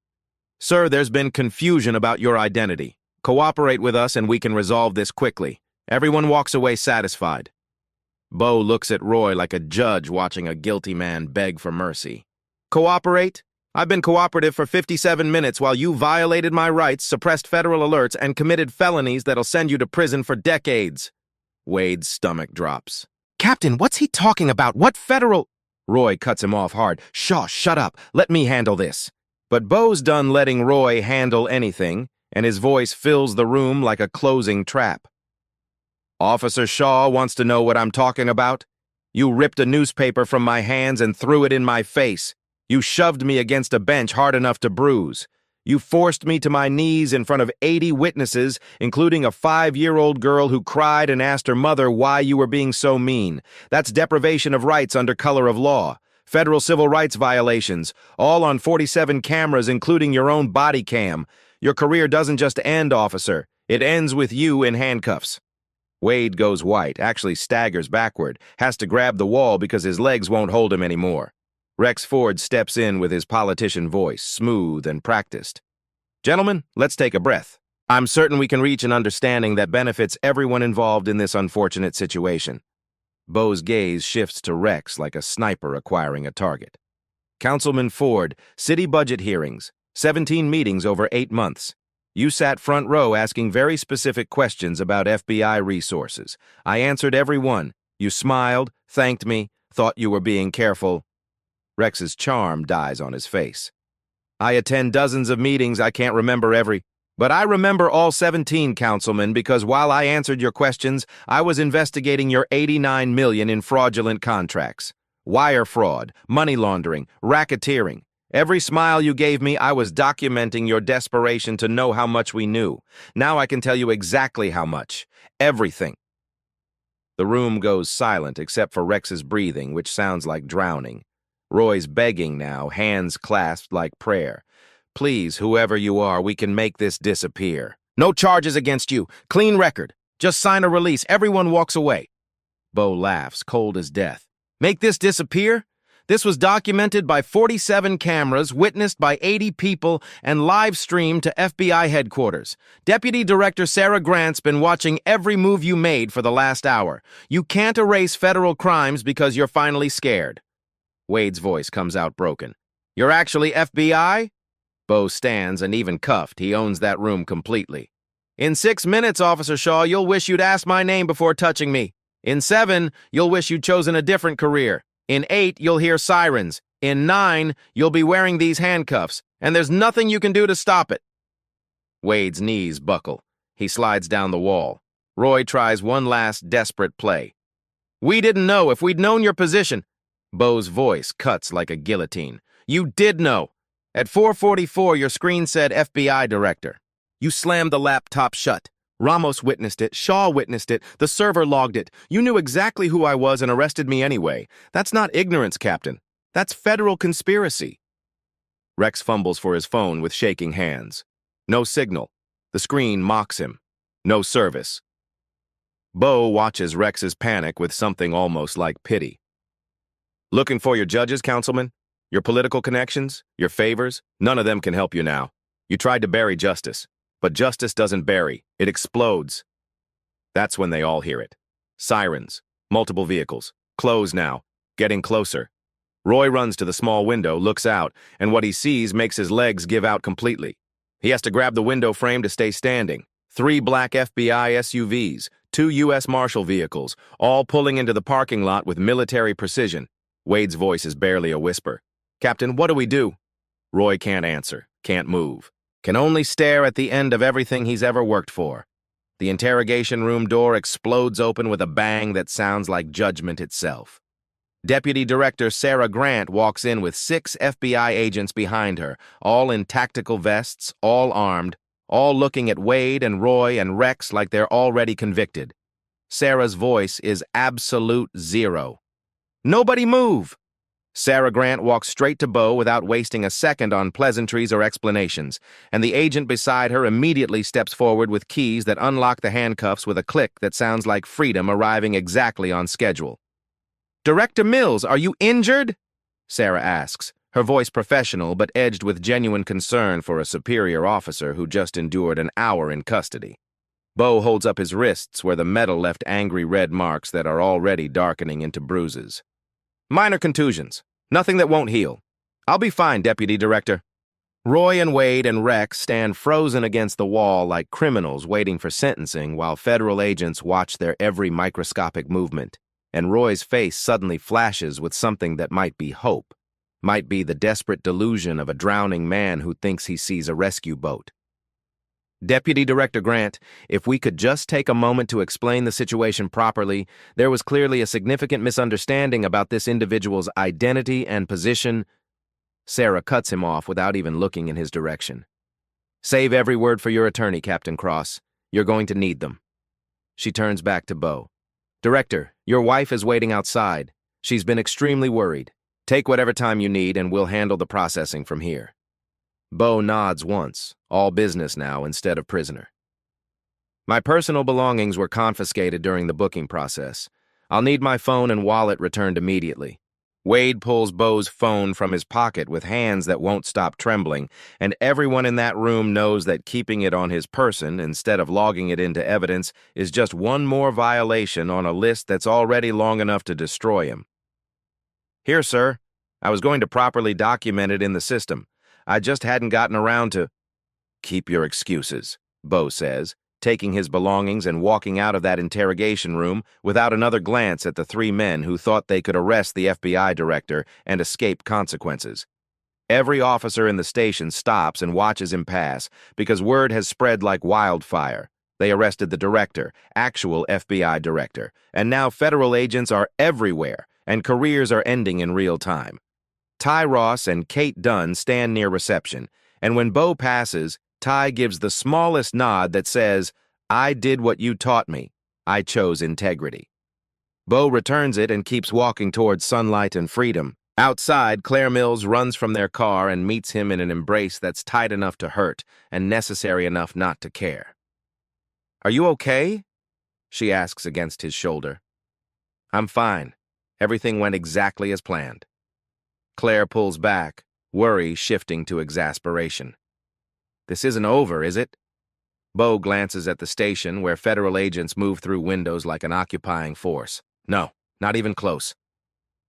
"Sir, there's been confusion about your identity. Cooperate with us and we can resolve this quickly. Everyone walks away satisfied." Bo looks at Roy like a judge watching a guilty man beg for mercy. "Cooperate? I've been cooperative for 57 minutes while you violated my rights, suppressed federal alerts, and committed felonies that'll send you to prison for decades." Wade's stomach drops. "Captain, what's he talking about? What federal—" Roy cuts him off hard. "Shaw, shut up. Let me handle this." But Bo's done letting Roy handle anything, and his voice fills the room like a closing trap. "Officer Shaw wants to know what I'm talking about?" You ripped a newspaper from my hands and threw it in my face. You shoved me against a bench hard enough to bruise. You forced me to my knees in front of 80 witnesses, including a 5-year-old girl who cried and asked her mother why you were being so mean. That's deprivation of rights under color of law. Federal civil rights violations, all on 47 cameras, including your own body cam. Your career doesn't just end, officer. It ends with you in handcuffs. Wade goes white, actually staggers backward, has to grab the wall because his legs won't hold him anymore. Rex Ford steps in with his politician voice, smooth and practiced. Gentlemen, let's take a breath. I'm certain we can reach an understanding that benefits everyone involved in this unfortunate situation. Bo's gaze shifts to Rex like a sniper acquiring a target. Councilman Ford, city budget hearings, 17 meetings over 8 months. You sat front row asking very specific questions about FBI resources. I answered every one. You smiled, thanked me, thought you were being careful. Rex's charm dies on his face. I attend dozens of meetings, I can't remember every, but I remember all 17, Councilman, because while I answered your questions, I was investigating your $89 million in fraudulent contracts. Wire fraud, money laundering, racketeering. Every smile you gave me, I was documenting your desperation to know how much we knew. Now I can tell you exactly how much. Everything. The room goes silent except for Rex's breathing, which sounds like drowning. Roy's begging now, hands clasped like prayer. Please, whoever you are, we can make this disappear. No charges against you. Clean record. Just sign a release. Everyone walks away. Bo laughs, cold as death. Make this disappear? This was documented by 47 cameras, witnessed by 80 people, and live streamed to FBI headquarters. Deputy Director Sarah Grant's been watching every move you made for the last hour. You can't erase federal crimes because you're finally scared. Wade's voice comes out broken. You're actually FBI? Bo stands, and even cuffed, he owns that room completely. In 6 minutes, Officer Shaw, you'll wish you'd asked my name before touching me. In 7, you'll wish you'd chosen a different career. In 8, you'll hear sirens. In 9, you'll be wearing these handcuffs, and there's nothing you can do to stop it. Wade's knees buckle. He slides down the wall. Roy tries one last desperate play. We didn't know. If we'd known your position. Bo's voice cuts like a guillotine. You did know. At 4:44, your screen said FBI Director. You slammed the laptop shut. Ramos witnessed it. Shaw witnessed it. The server logged it. You knew exactly who I was and arrested me anyway. That's not ignorance, Captain. That's federal conspiracy. Rex fumbles for his phone with shaking hands. No signal. The screen mocks him. No service. Bo watches Rex's panic with something almost like pity. Looking for your judges, Councilman? Your political connections? Your favors? None of them can help you now. You tried to bury justice. But justice doesn't bury. It explodes. That's when they all hear it. Sirens. Multiple vehicles. Close now. Getting closer. Roy runs to the small window, looks out, and what he sees makes his legs give out completely. He has to grab the window frame to stay standing. 3 black FBI SUVs, 2 U.S. Marshal vehicles, all pulling into the parking lot with military precision. Wade's voice is barely a whisper. Captain, what do we do? Roy can't answer, can't move. Can only stare at the end of everything he's ever worked for. The interrogation room door explodes open with a bang that sounds like judgment itself. Deputy Director Sarah Grant walks in with 6 FBI agents behind her, all in tactical vests, all armed, all looking at Wade and Roy and Rex like they're already convicted. Sarah's voice is absolute zero. Nobody move! Sarah Grant walks straight to Bo without wasting a second on pleasantries or explanations, and the agent beside her immediately steps forward with keys that unlock the handcuffs with a click that sounds like freedom arriving exactly on schedule. Director Mills, are you injured? Sarah asks, her voice professional but edged with genuine concern for a superior officer who just endured an hour in custody. Bo holds up his wrists where the metal left angry red marks that are already darkening into bruises. Minor contusions. Nothing that won't heal. I'll be fine, Deputy Director. Roy and Wade and Rex stand frozen against the wall like criminals waiting for sentencing while federal agents watch their every microscopic movement, and Roy's face suddenly flashes with something that might be hope, might be the desperate delusion of a drowning man who thinks he sees a rescue boat. Deputy Director Grant, if we could just take a moment to explain the situation properly, there was clearly a significant misunderstanding about this individual's identity and position. Sarah cuts him off without even looking in his direction. Save every word for your attorney, Captain Cross. You're going to need them. She turns back to Bo. Director, your wife is waiting outside. She's been extremely worried. Take whatever time you need and we'll handle the processing from here. Bo nods once, all business now instead of prisoner. My personal belongings were confiscated during the booking process. I'll need my phone and wallet returned immediately. Wade pulls Bo's phone from his pocket with hands that won't stop trembling, and everyone in that room knows that keeping it on his person instead of logging it into evidence is just one more violation on a list that's already long enough to destroy him. Here, sir. I was going to properly document it in the system. I just hadn't gotten around to— Keep your excuses, Bo says, taking his belongings and walking out of that interrogation room without another glance at the three men who thought they could arrest the FBI director and escape consequences. Every officer in the station stops and watches him pass because word has spread like wildfire. They arrested the director, actual FBI director, and now federal agents are everywhere and careers are ending in real time. Ty Ross and Kate Dunn stand near reception, and when Bo passes, Ty gives the smallest nod that says, I did what you taught me. I chose integrity. Bo returns it and keeps walking towards sunlight and freedom. Outside, Claire Mills runs from their car and meets him in an embrace that's tight enough to hurt and necessary enough not to care. Are you okay? She asks against his shoulder. I'm fine. Everything went exactly as planned. Claire pulls back, worry shifting to exasperation. This isn't over, is it? Bo glances at the station where federal agents move through windows like an occupying force. No, not even close.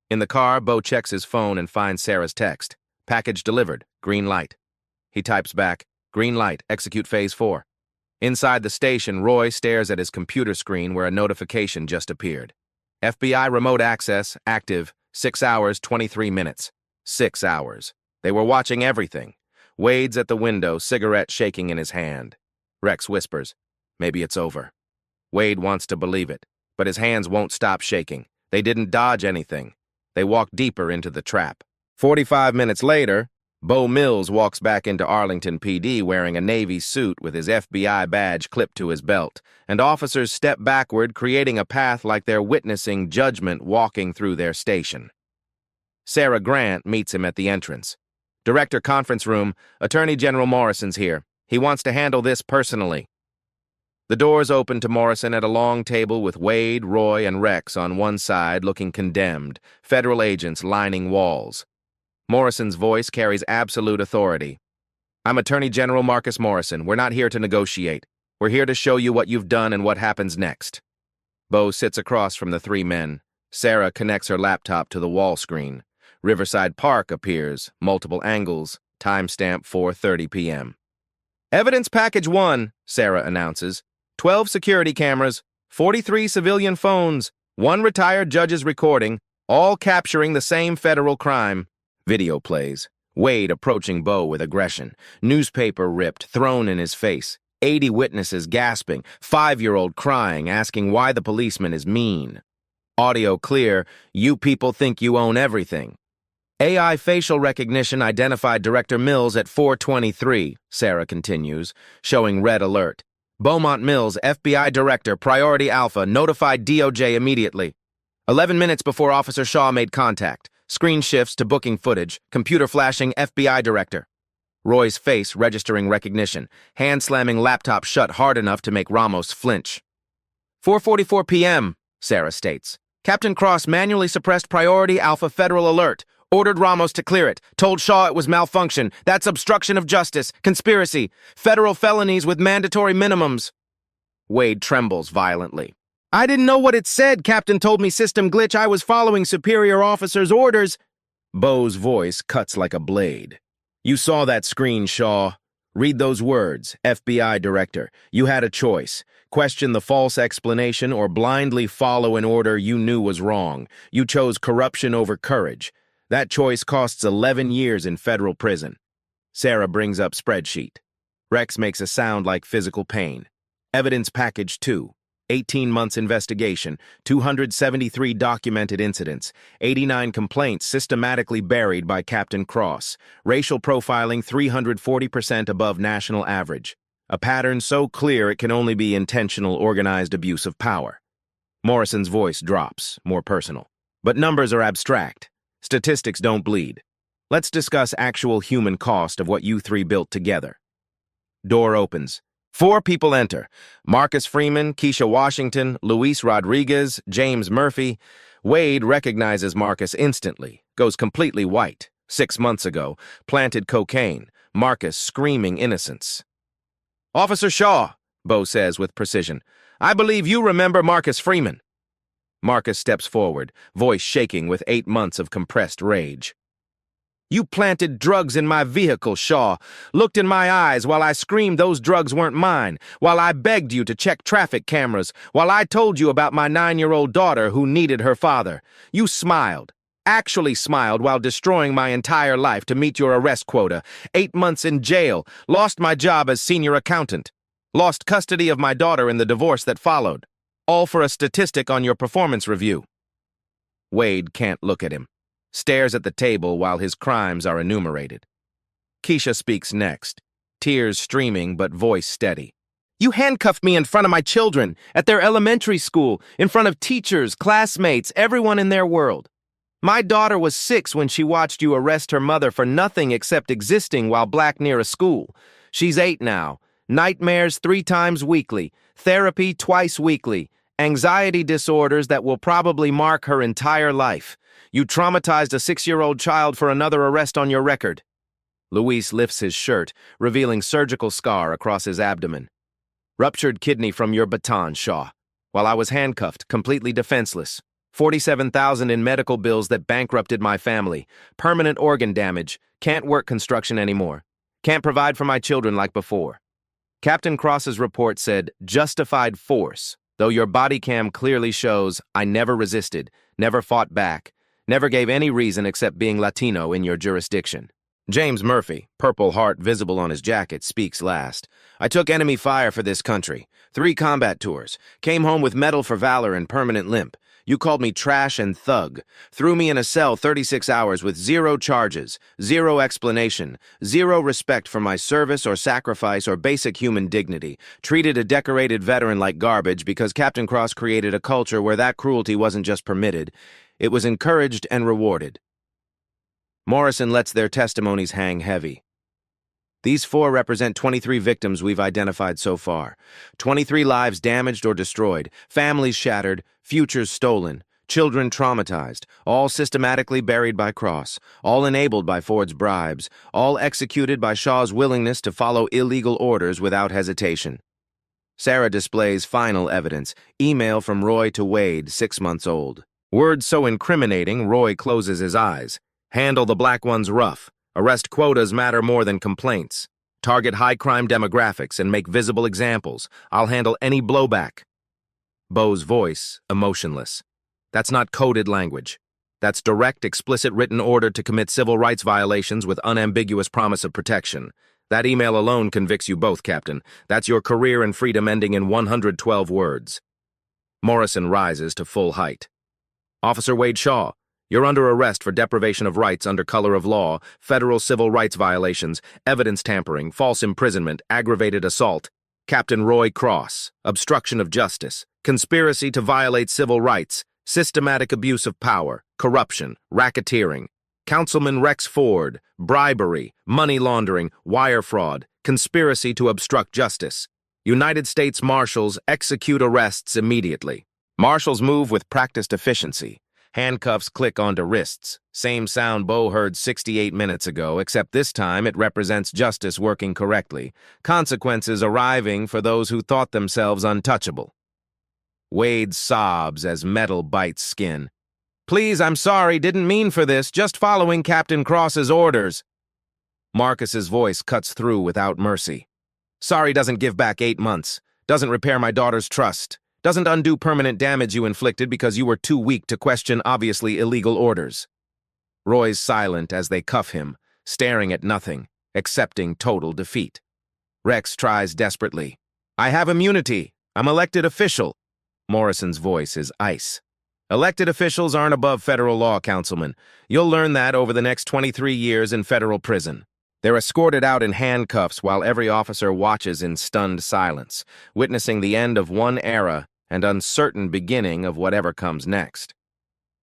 In the car, Bo checks his phone and finds Sarah's text. Package delivered. Green light. He types back, green light, execute phase 4. Inside the station, Roy stares at his computer screen where a notification just appeared. FBI remote access, active, 6 hours, 23 minutes. 6 hours. They were watching everything. Wade's at the window, cigarette shaking in his hand. Rex whispers, maybe it's over. Wade wants to believe it, but his hands won't stop shaking. They didn't dodge anything. They walk deeper into the trap. 45 minutes later, Bo Mills walks back into Arlington PD wearing a Navy suit with his FBI badge clipped to his belt, and officers step backward, creating a path like they're witnessing judgment walking through their station. Sarah Grant meets him at the entrance. Director conference room, Attorney General Morrison's here. He wants to handle this personally. The doors open to Morrison at a long table with Wade, Roy, and Rex on one side looking condemned, federal agents lining walls. Morrison's voice carries absolute authority. I'm Attorney General Marcus Morrison. We're not here to negotiate. We're here to show you what you've done and what happens next. Bo sits across from the three men. Sarah connects her laptop to the wall screen. Riverside Park appears, multiple angles, timestamp 4:30 p.m. Evidence Package 1, Sarah announces. 12 security cameras, 43 civilian phones, 1 retired judge's recording, all capturing the same federal crime. Video plays. Wade approaching Bo with aggression. Newspaper ripped, thrown in his face. 80 witnesses gasping. 5-year-old crying, asking why the policeman is mean. Audio clear. You people think you own everything. AI facial recognition identified Director Mills at 4:23, Sarah continues, showing red alert. Beaumont Mills, FBI Director, Priority Alpha, notified DOJ immediately. 11 minutes before Officer Shaw made contact. Screen shifts to booking footage, computer flashing FBI Director. Roy's face registering recognition, hand slamming laptop shut hard enough to make Ramos flinch. 4:44 p.m., Sarah states. Captain Cross manually suppressed Priority Alpha Federal Alert. Ordered Ramos to clear it. Told Shaw it was malfunction. That's obstruction of justice. Conspiracy. Federal felonies with mandatory minimums. Wade trembles violently. I didn't know what it said. Captain told me system glitch. I was following superior officer's orders. Bo's voice cuts like a blade. You saw that screen, Shaw. Read those words. FBI Director. You had a choice. Question the false explanation or blindly follow an order you knew was wrong. You chose corruption over courage. That choice costs 11 years in federal prison. Sarah brings up spreadsheet. Rex makes a sound like physical pain. Evidence package 2. 18 months investigation, 273 documented incidents, 89 complaints systematically buried by Captain Cross, racial profiling 340% above national average. A pattern so clear it can only be intentional, organized abuse of power. Morrison's voice drops, more personal. But numbers are abstract. Statistics don't bleed. Let's discuss actual human cost of what you three built together. Door opens. 4 people enter. Marcus Freeman, Keisha Washington, Luis Rodriguez, James Murphy. Wade recognizes Marcus instantly, goes completely white. 6 months ago, planted cocaine. Marcus screaming innocence. Officer Shaw, Bo says with precision. I believe you remember Marcus Freeman. Marcus steps forward, voice shaking with 8 months of compressed rage. You planted drugs in my vehicle, Shaw. Looked in my eyes while I screamed those drugs weren't mine, while I begged you to check traffic cameras, while I told you about my 9-year-old daughter who needed her father. You smiled, actually smiled while destroying my entire life to meet your arrest quota. 8 months in jail, lost my job as senior accountant, lost custody of my daughter in the divorce that followed. All for a statistic on your performance review. Wade can't look at him. Stares at the table while his crimes are enumerated. Keisha speaks next, tears streaming but voice steady. You handcuffed me in front of my children, at their elementary school, in front of teachers, classmates, everyone in their world. My daughter was 6 when she watched you arrest her mother for nothing except existing while black near a school. She's 8 now. Nightmares 3 times weekly, therapy twice weekly, anxiety disorders that will probably mark her entire life. You traumatized a 6-year-old child for another arrest on your record. Luis lifts his shirt, revealing surgical scar across his abdomen. Ruptured kidney from your baton, Shaw. While I was handcuffed, completely defenseless. $47,000 in medical bills that bankrupted my family. Permanent organ damage. Can't work construction anymore. Can't provide for my children like before. Captain Cross's report said, justified force, though your body cam clearly shows I never resisted, never fought back. Never gave any reason except being Latino in your jurisdiction. James Murphy, Purple Heart visible on his jacket, speaks last. I took enemy fire for this country. 3 combat tours. Came home with medal for valor and permanent limp. You called me trash and thug. Threw me in a cell 36 hours with 0 charges, 0 explanation, 0 respect for my service or sacrifice or basic human dignity. Treated a decorated veteran like garbage because Captain Cross created a culture where that cruelty wasn't just permitted. It was encouraged and rewarded. Morrison lets their testimonies hang heavy. These 4 represent 23 victims we've identified so far. 23 lives damaged or destroyed, families shattered, futures stolen, children traumatized, all systematically buried by Cross, all enabled by Ford's bribes, all executed by Shaw's willingness to follow illegal orders without hesitation. Sarah displays final evidence, email from Roy to Wade, 6 months old. Words so incriminating, Roy closes his eyes. Handle the black ones rough. Arrest quotas matter more than complaints. Target high-crime demographics and make visible examples. I'll handle any blowback. Bo's voice, emotionless. That's not coded language. That's direct, explicit written order to commit civil rights violations with unambiguous promise of protection. That email alone convicts you both, Captain. That's your career and freedom ending in 112 words. Morrison rises to full height. Officer Wade Shaw, you're under arrest for deprivation of rights under color of law, federal civil rights violations, evidence tampering, false imprisonment, aggravated assault. Captain Roy Cross, obstruction of justice, conspiracy to violate civil rights, systematic abuse of power, corruption, racketeering. Councilman Rex Ford, bribery, money laundering, wire fraud, conspiracy to obstruct justice. United States Marshals execute arrests immediately. Marshals move with practiced efficiency. Handcuffs click onto wrists. Same sound Bo heard 68 minutes ago, except this time it represents justice working correctly. Consequences arriving for those who thought themselves untouchable. Wade sobs as metal bites skin. Please, I'm sorry, didn't mean for this, just following Captain Cross's orders. Marcus's voice cuts through without mercy. Sorry doesn't give back 8 months. Doesn't repair my daughter's trust. Doesn't undo permanent damage you inflicted because you were too weak to question obviously illegal orders. Roy's silent as they cuff him, staring at nothing, accepting total defeat. Rex tries desperately. I have immunity. I'm elected official. Morrison's voice is ice. Elected officials aren't above federal law, Councilman. You'll learn that over the next 23 years in federal prison. They're escorted out in handcuffs while every officer watches in stunned silence, witnessing the end of one era and uncertain beginning of whatever comes next.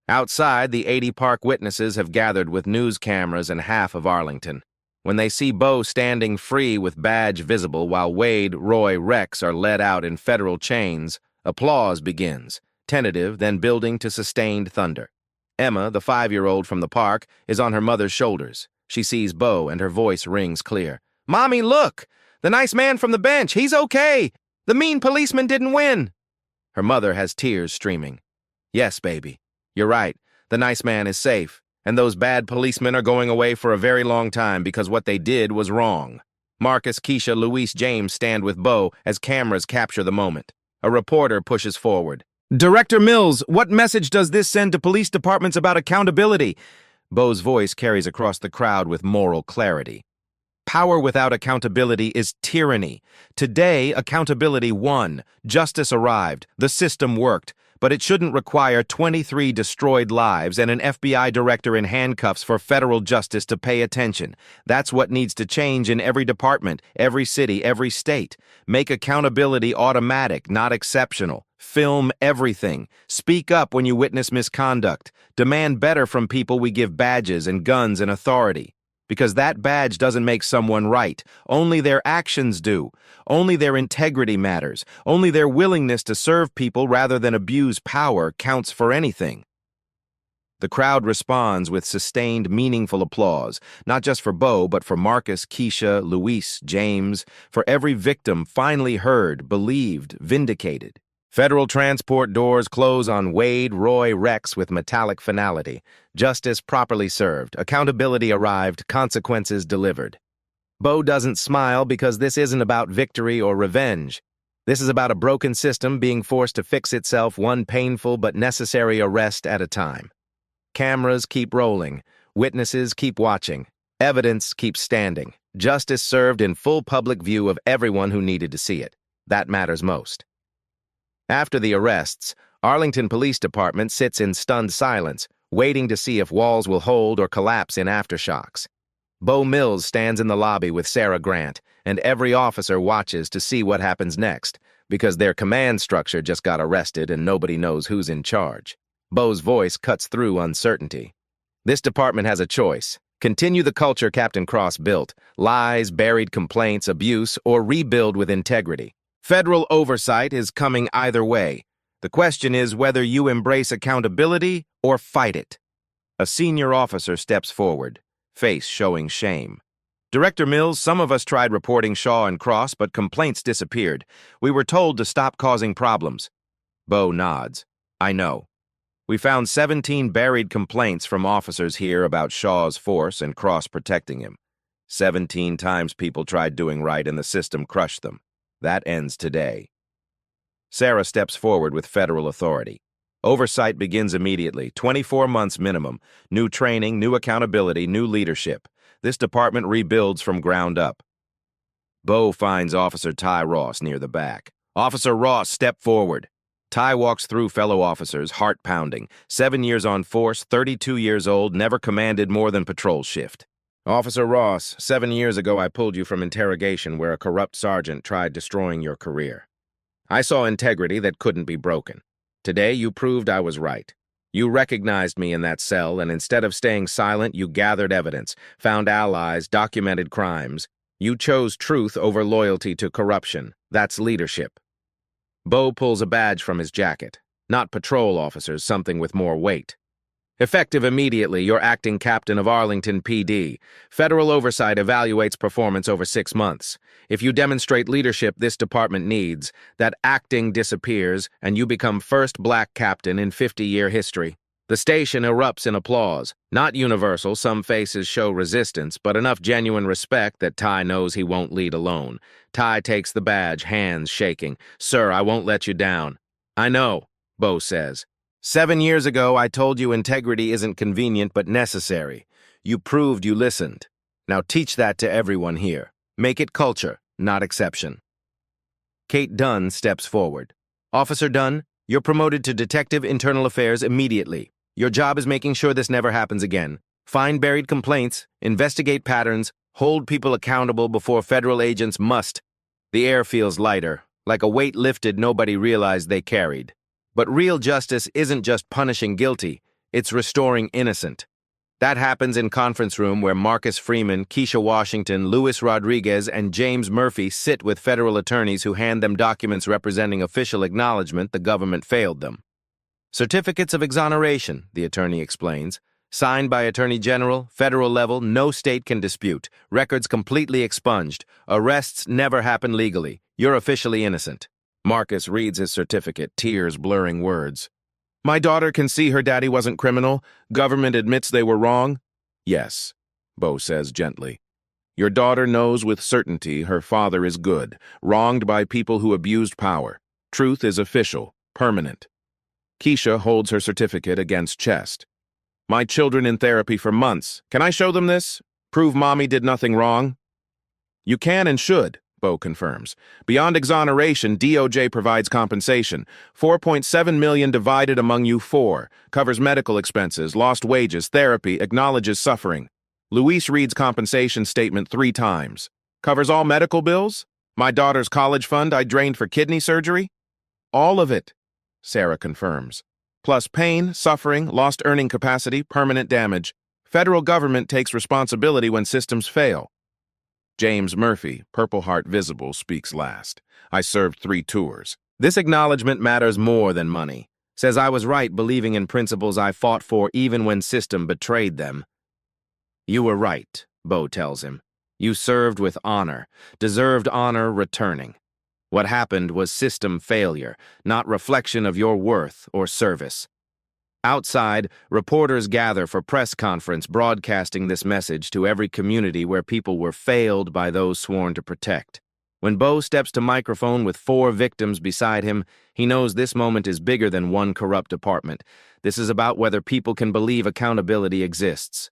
Outside, the 80 park witnesses have gathered with news cameras in half of Arlington. When they see Bo standing free with badge visible while Wade, Roy, Rex are led out in federal chains, applause begins, tentative, then building to sustained thunder. Emma, the 5-year-old from the park, is on her mother's shoulders. She sees Bo and her voice rings clear. Mommy, look! The nice man from the bench, he's okay! The mean policeman didn't win! Her mother has tears streaming. Yes, baby. You're right. The nice man is safe, and those bad policemen are going away for a very long time because what they did was wrong. Marcus, Keisha, Luis, James stand with Bo as cameras capture the moment. A reporter pushes forward. Director Mills, what message does this send to police departments about accountability? Bo's voice carries across the crowd with moral clarity. Power without accountability is tyranny. Today, accountability won. Justice arrived. The system worked. But it shouldn't require 23 destroyed lives and an FBI director in handcuffs for federal justice to pay attention. That's what needs to change in every department, every city, every state. Make accountability automatic, not exceptional. Film everything. Speak up when you witness misconduct. Demand better from people we give badges and guns and authority. Because that badge doesn't make someone right. Only their actions do. Only their integrity matters. Only their willingness to serve people rather than abuse power counts for anything. The crowd responds with sustained, meaningful applause, not just for Bo, but for Marcus, Keisha, Luis, James, for every victim finally heard, believed, vindicated. Federal transport doors close on Wade, Roy, Rex with metallic finality. Justice properly served, accountability arrived, consequences delivered. Bo doesn't smile because this isn't about victory or revenge. This is about a broken system being forced to fix itself one painful but necessary arrest at a time. Cameras keep rolling, witnesses keep watching, evidence keeps standing. Justice served in full public view of everyone who needed to see it. That matters most. After the arrests, Arlington Police Department sits in stunned silence, waiting to see if walls will hold or collapse in aftershocks. Bo Mills stands in the lobby with Sarah Grant, and every officer watches to see what happens next, because their command structure just got arrested and nobody knows who's in charge. Bo's voice cuts through uncertainty. This department has a choice. Continue the culture Captain Cross built, lies, buried complaints, abuse, or rebuild with integrity. Federal oversight is coming either way. The question is whether you embrace accountability or fight it. A senior officer steps forward, face showing shame. Director Mills, some of us tried reporting Shaw and Cross, but complaints disappeared. We were told to stop causing problems. Bo nods. I know. We found 17 buried complaints from officers here about Shaw's force and Cross protecting him. 17 times people tried doing right and the system crushed them. That ends today. Sarah steps forward with federal authority. Oversight begins immediately, 24 months minimum. New training, new accountability, new leadership. This department rebuilds from ground up. Bo finds Officer Ty Ross near the back. Officer Ross, step forward. Ty walks through fellow officers, heart pounding. 7 years on force, 32 years old, never commanded more than patrol shift. Officer Ross, 7 years ago I pulled you from interrogation where a corrupt sergeant tried destroying your career. I saw integrity that couldn't be broken. Today you proved I was right. You recognized me in that cell, and instead of staying silent, you gathered evidence, found allies, documented crimes. You chose truth over loyalty to corruption. That's leadership. Bo pulls a badge from his jacket. Not patrol officers, something with more weight. Effective immediately, you're acting captain of Arlington PD. Federal oversight evaluates performance over 6 months. If you demonstrate leadership this department needs, that acting disappears and you become first black captain in 50-year history. The station erupts in applause. Not universal, some faces show resistance, but enough genuine respect that Ty knows he won't lead alone. Ty takes the badge, hands shaking. Sir, I won't let you down. I know, Bo says. 7 years ago, I told you integrity isn't convenient but necessary. You proved you listened. Now teach that to everyone here. Make it culture. not exception. Kate Dunn steps forward. Officer Dunn, you're promoted to Detective Internal Affairs immediately. Your job is making sure this never happens again. Find buried complaints, investigate patterns, hold people accountable before federal agents must. The air feels lighter, like a weight lifted nobody realized they carried. But real justice isn't just punishing guilty, it's restoring innocent. That happens in conference room where Marcus Freeman, Keisha Washington, Luis Rodriguez, and James Murphy sit with federal attorneys who hand them documents representing official acknowledgement the government failed them. Certificates of exoneration, the attorney explains, signed by Attorney General, federal level, no state can dispute. Records completely expunged. Arrests never happen legally. You're officially innocent. Marcus reads his certificate, tears blurring words. My daughter can see her daddy wasn't criminal. Government admits they were wrong. Yes, Bo says gently. Your daughter knows with certainty her father is good, wronged by people who abused power. Truth is official, permanent. Keisha holds her certificate against chest. My children in therapy for months. Can I show them this? Prove mommy did nothing wrong? You can and should, Bo confirms. Beyond exoneration, DOJ provides compensation. $4.7 million divided among you four. Covers medical expenses, lost wages, therapy, acknowledges suffering. Luis reads compensation statement 3 times. Covers all medical bills? My daughter's college fund I drained for kidney surgery? All of it, Sarah confirms. Plus pain, suffering, lost earning capacity, permanent damage. Federal government takes responsibility when systems fail. James Murphy, Purple Heart visible, speaks last. I served 3 tours. This acknowledgement matters more than money. Says I was right believing in principles I fought for even when system betrayed them. You were right, Bo tells him. You served with honor, deserved honor returning. What happened was system failure, not reflection of your worth or service. Outside, reporters gather for press conference broadcasting this message to every community where people were failed by those sworn to protect. When Bo steps to microphone with 4 victims beside him, he knows this moment is bigger than one corrupt department. This is about whether people can believe accountability exists.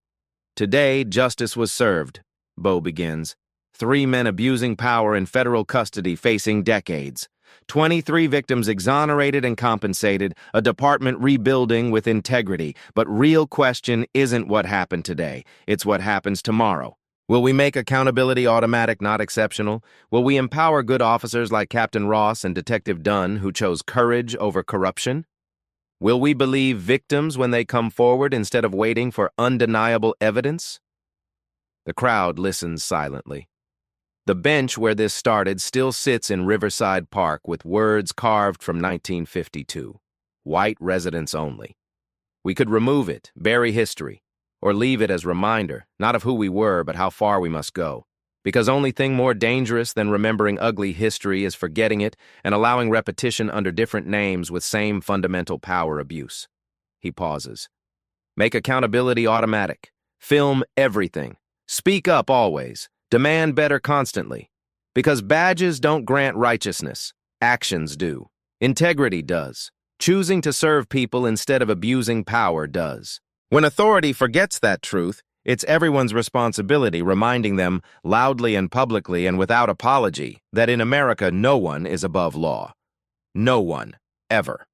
Today, justice was served, Bo begins. 3 men abusing power in federal custody facing decades. 23 victims exonerated and compensated, a department rebuilding with integrity. But real question isn't what happened today, it's what happens tomorrow. Will we make accountability automatic, not exceptional? Will we empower good officers like Captain Ross and Detective Dunn who chose courage over corruption? Will we believe victims when they come forward instead of waiting for undeniable evidence? The crowd listens silently. The bench where this started still sits in Riverside Park with words carved from 1952. White residents only. We could remove it, bury history, or leave it as reminder, not of who we were, but how far we must go. Because only thing more dangerous than remembering ugly history is forgetting it and allowing repetition under different names with same fundamental power abuse. He pauses. Make accountability automatic. Film everything. Speak up always. Demand better constantly. Because badges don't grant righteousness. Actions do. Integrity does. Choosing to serve people instead of abusing power does. When authority forgets that truth, it's everyone's responsibility reminding them loudly and publicly and without apology that in America no one is above law. No one, ever.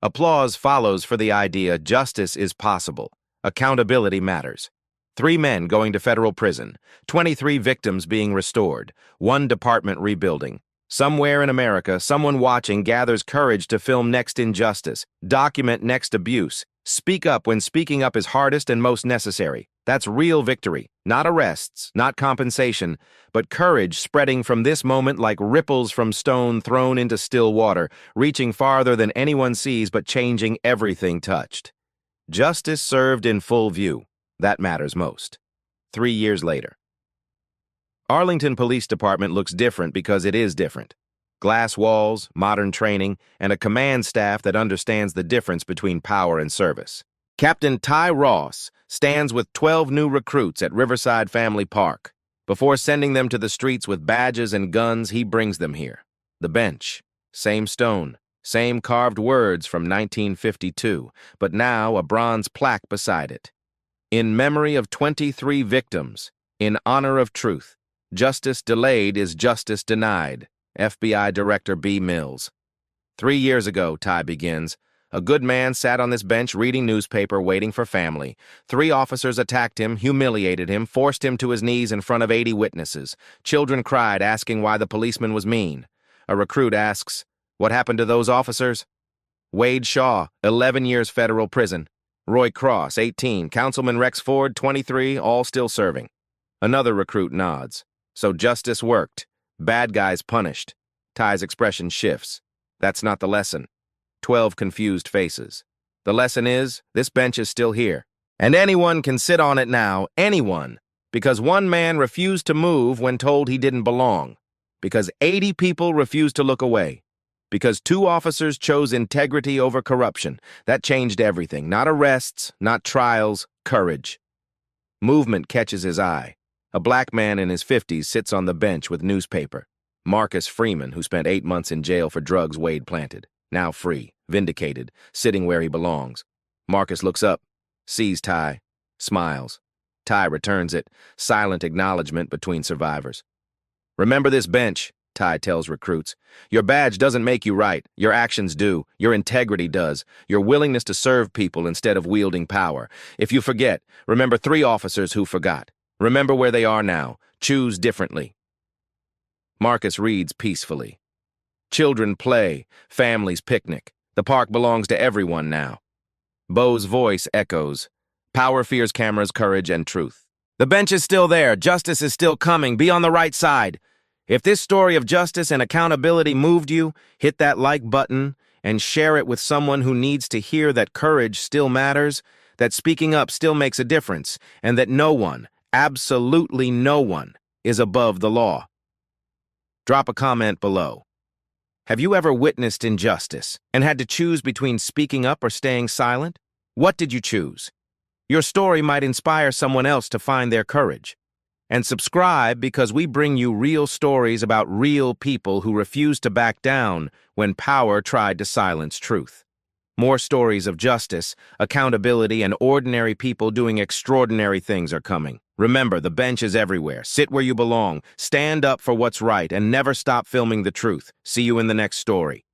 Applause follows for the idea justice is possible. Accountability matters. 3 men going to federal prison, 23 victims being restored, 1 department rebuilding. Somewhere in America, someone watching gathers courage to film next injustice, document next abuse, speak up when speaking up is hardest and most necessary. That's real victory, not arrests, not compensation, but courage spreading from this moment like ripples from stone thrown into still water, reaching farther than anyone sees but changing everything touched. Justice served in full view. That matters most. 3 years later. Arlington Police Department looks different because it is different. Glass walls, modern training, and a command staff that understands the difference between power and service. Captain Ty Ross stands with 12 new recruits at Riverside Family Park. Before sending them to the streets with badges and guns, he brings them here. The bench, same stone, same carved words from 1952, but now a bronze plaque beside it. In memory of 23 victims, in honor of truth, Justice delayed is justice denied. FBI Director B. Mills. 3 years ago, Ty begins, a good man sat on this bench reading newspaper, waiting for family. 3 officers attacked him, humiliated him, forced him to his knees in front of 80 witnesses. Children cried, asking why the policeman was mean. A recruit asks, "What happened to those officers?" Wade Shaw, 11 years federal prison. Roy Cross, 18. Councilman Rex Ford, 23, all still serving. Another recruit nods. So justice worked. Bad guys punished. Ty's expression shifts. That's not the lesson. 12 confused faces. The lesson is, this bench is still here. And anyone can sit on it now, anyone. Because one man refused to move when told he didn't belong. Because 80 people refused to look away. Because 2 officers chose integrity over corruption. That changed everything. Not arrests, not trials, courage. Movement catches his eye. A black man in his 50s sits on the bench with newspaper. Marcus Freeman, who spent 8 months in jail for drugs Wade planted. Now free, vindicated, sitting where he belongs. Marcus looks up, sees Ty, smiles. Ty returns it, silent acknowledgement between survivors. Remember this bench, Ty tells recruits. Your badge doesn't make you right. Your actions do. Your integrity does. Your willingness to serve people instead of wielding power. If you forget, remember 3 officers who forgot. Remember where they are now. Choose differently. Marcus reads peacefully. Children play, families picnic. The park belongs to everyone now. Bo's voice echoes. Power fears cameras, courage, and truth. The bench is still there. Justice is still coming. Be on the right side. If this story of justice and accountability moved you, hit that like button and share it with someone who needs to hear that courage still matters, that speaking up still makes a difference, and that no one, absolutely no one, is above the law. Drop a comment below. Have you ever witnessed injustice and had to choose between speaking up or staying silent? What did you choose? Your story might inspire someone else to find their courage. And subscribe because we bring you real stories about real people who refused to back down when power tried to silence truth. More stories of justice, accountability, and ordinary people doing extraordinary things are coming. Remember, the bench is everywhere. Sit where you belong, stand up for what's right, and never stop filming the truth. See you in the next story.